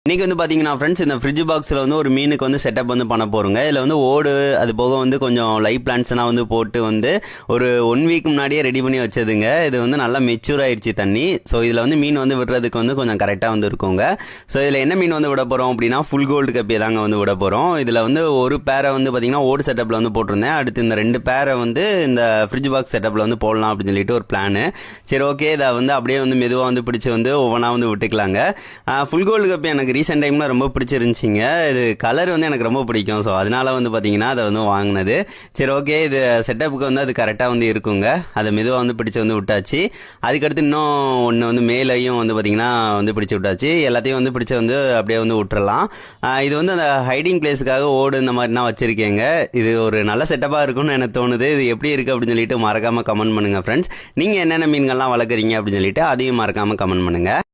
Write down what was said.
இன்னைக்கு வந்து பாத்தீங்கன்னா ஃப்ரெண்ட்ஸ் இந்த ஃப்ரிட்ஜ் பாக்ஸில் வந்து ஒரு மீனுக்கு வந்து செட்டப் வந்து பண்ண போகிறோங்க. இதில் வந்து ஓடு அது போக வந்து கொஞ்சம் லைவ் பிளான்ட்ஸ்லாம் வந்து போட்டு வந்து ஒரு 1 வீக் முன்னாடியே ரெடி பண்ணி வச்சதுங்க. இது வந்து நல்லா மெச்சூர் ஆயிடுச்சு தண்ணி. ஸோ இதில் வந்து மீன் வந்து விடுறதுக்கு வந்து கொஞ்சம் கரெக்டாக வந்து இருக்குங்க. ஸோ இதில் என்ன மீன் வந்து விட போகிறோம் அப்படின்னா ஃபுல் கோல்டு கப்பி தாங்க வந்து விட போகிறோம். இதில் வந்து ஒரு பேரை வந்து பார்த்தீங்கன்னா ஓடு செட்டப்பில் வந்து போட்டிருந்தேன். அடுத்து இந்த 2 பேரை வந்து இந்த ஃப்ரிட்ஜ் பாக்ஸ் செட்டப்பில் வந்து போடலாம் அப்படின்னு சொல்லிட்டு ஒரு பிளானு. சரி ஓகே, இதை வந்து அப்படியே வந்து மெதுவாக வந்து பிடிச்சி வந்து ஒவ்வொன்றா வந்து விட்டுக்கலாங்க. ஃபுல் கோல்டு கப்பி எனக்கு ரீசெண்ட் டைமில் ரொம்ப பிடிச்சிருந்துச்சிங்க. இது கலர் வந்து எனக்கு ரொம்ப பிடிக்கும். ஸோ அதனால வந்து பார்த்தீங்கன்னா அதை வந்து வாங்கினது. சரி ஓகே, இது செட்டப்புக்கு வந்து அது கரெக்டாக வந்து இருக்குங்க. அதை மெதுவாக வந்து பிடிச்சி வந்து விட்டாச்சு. அதுக்கடுத்து இன்னும் ஒன்று வந்து மேலையும் வந்து பார்த்தீங்கன்னா வந்து பிடிச்சி விட்டாச்சு. எல்லாத்தையும் வந்து பிடிச்சி வந்து அப்படியே வந்து விட்டுறலாம். இது வந்து அந்த ஹைடிங் பிளேஸுக்காக ஓடு இந்த மாதிரினா வச்சுருக்கேங்க. இது ஒரு நல்ல செட்டப்பாக இருக்கும்னு எனக்கு தோணுது. இது எப்படி இருக்குது அப்படின்னு சொல்லிட்டு மறக்காமல் கமெண்ட் பண்ணுங்கள் ஃப்ரெண்ட்ஸ். நீங்கள் என்னென்ன மீன்கள்லாம் வளர்க்குறீங்க அப்படின்னு சொல்லிட்டு அதையும் மறக்காமல் கமெண்ட் பண்ணுங்கள்.